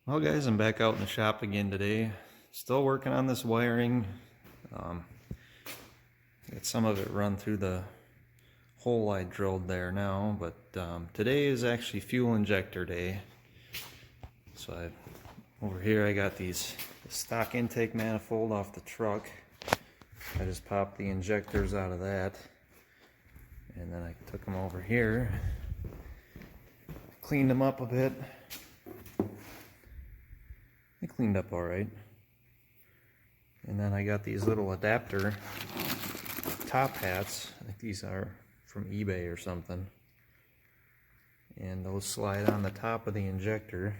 Well guys, I'm back out in the shop again today. Still working on this wiring. Got some of it run through the hole I drilled there now, but today is actually fuel injector day. So over here I got the stock intake manifold off the truck. I just popped the injectors out of that, and then I took them over here, cleaned them up a bit. They cleaned up alright. And then I got these little adapter top hats. I think these are from eBay or something. And those slide on the top of the injector.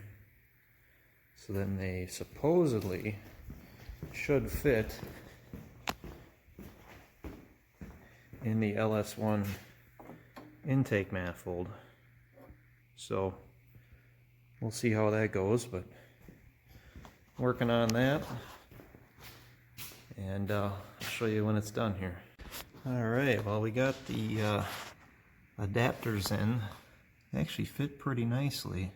So then they supposedly should fit in the LS1 intake manifold. So we'll see how that goes, but working on that, and I'll show you when it's done here. Alright, well, we got the adapters in. They actually fit pretty nicely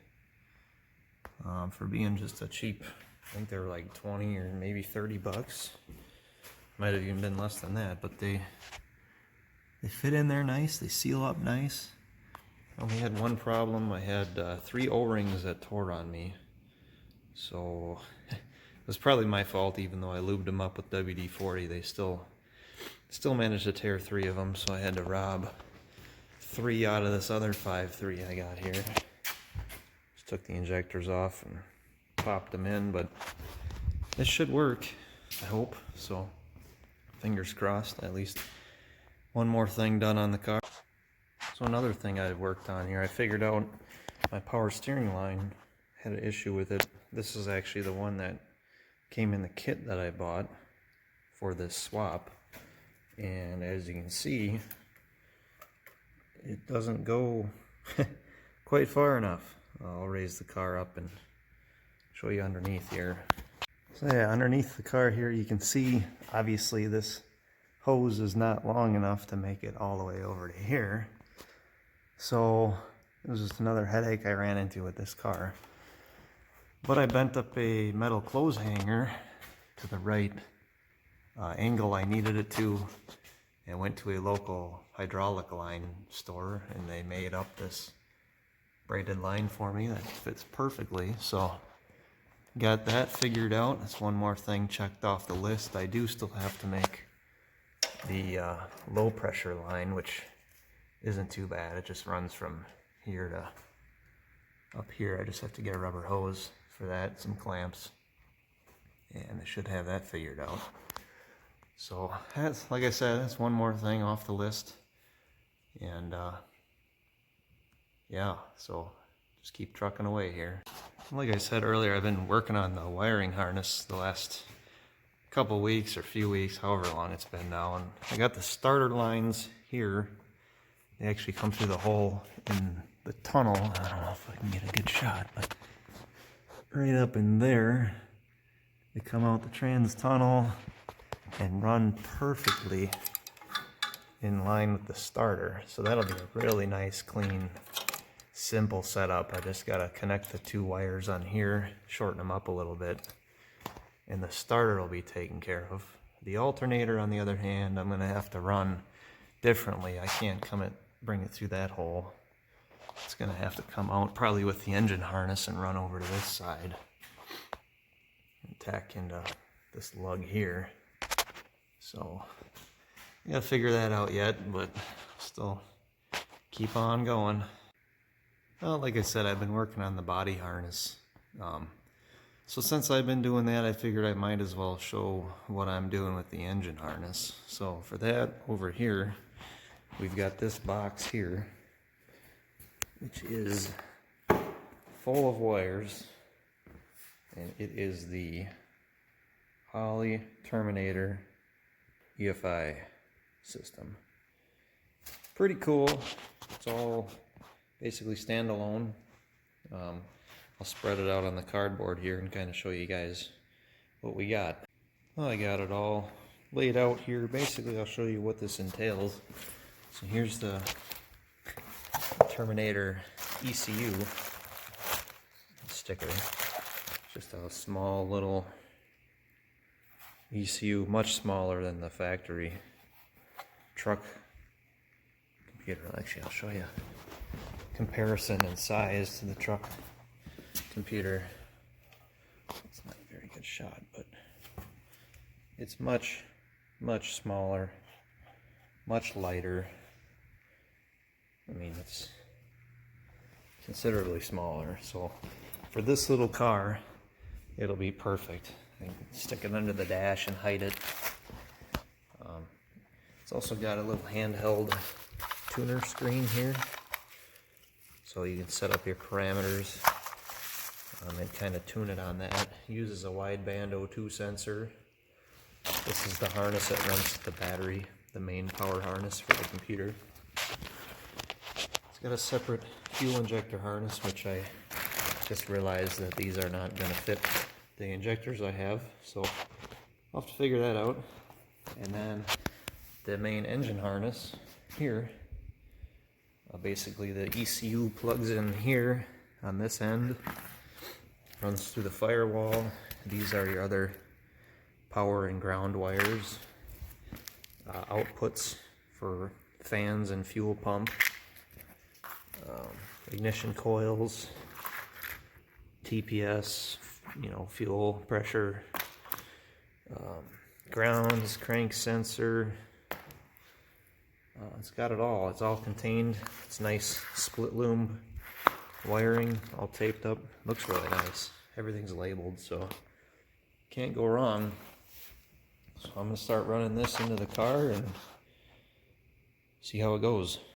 for being just a cheap, I think they were like 20 or maybe 30 bucks. Might have even been less than that, but they fit in there nice. They seal up nice. I only had one problem. I had 3 O-rings that tore on me. So it was probably my fault, even though I lubed them up with WD-40. They still managed to tear 3 of them, so I had to rob 3 out of this other 5.3 I got here. Just took the injectors off and popped them in, but this should work, I hope. So fingers crossed, at least one more thing done on the car. So another thing I worked on here, I figured out my power steering line had an issue with it. This is actually the one that came in the kit that I bought for this swap, and as you can see, it doesn't go quite far enough. I'll raise the car up and show you underneath here. So yeah, underneath the car here you can see obviously this hose is not long enough to make it all the way over to here. So it was just another headache I ran into with this car. But I bent up a metal clothes hanger to the right angle I needed it to, and went to a local hydraulic line store, and they made up this braided line for me that fits perfectly. So got that figured out. That's one more thing checked off the list. I do still have to make the low pressure line, which isn't too bad. It just runs from here to up here. I just have to get a rubber hose for that, some clamps, and I should have that figured out. So that's, like I said, that's one more thing off the list. And yeah, so just keep trucking away here. Like I said earlier, I've been working on the wiring harness the last couple weeks or few weeks, however long it's been now, and I got the starter lines here. They actually come through the hole in the tunnel. I don't know if I can get a good shot, but right up in there, they come out the trans tunnel and run perfectly in line with the starter. So that'll be a really nice, clean, simple setup. I just gotta connect the 2 wires on here, shorten them up a little bit, and the starter will be taken care of. The alternator, on the other hand, I'm gonna have to run differently. I can't bring it through that hole. It's gonna have to come out probably with the engine harness and run over to this side and tack into this lug here. So I gotta figure that out yet, but still keep on going. Well, like I said, I've been working on the body harness. So since I've been doing that, I figured I might as well show what I'm doing with the engine harness. So for that, over here, we've got this box here, which is full of wires, and it is the Holley Terminator EFI system. Pretty cool. It's all basically standalone. I'll spread it out on the cardboard here and kind of show you guys what we got. Well, I got it all laid out here. Basically, I'll show you what this entails. So here's the Terminator ECU sticker. just a small little ECU, much smaller than the factory truck computer. Actually, I'll show you comparison in size to the truck computer. It's not a very good shot, but it's much smaller, much lighter. I mean, it's considerably smaller, so for this little car it'll be perfect. I can stick it under the dash and hide it. It's also got a little handheld tuner screen here, so you can set up your parameters and kind of tune it on that. It uses a wideband O2 sensor. This is the harness that runs the battery, the main power harness for the computer. It's got a separate fuel injector harness, which I just realized that these are not going to fit the injectors I have, so I'll have to figure that out. And then the main engine harness here, basically the ECU plugs in here on this end, runs through the firewall. These are your other power and ground wires, outputs for fans and fuel pump, ignition coils, TPS, fuel pressure, grounds, crank sensor. It's got it all. It's all contained. It's nice split loom wiring, all taped up. Looks really nice. Everything's labeled, so can't go wrong. So I'm going to start running this into the car and see how it goes.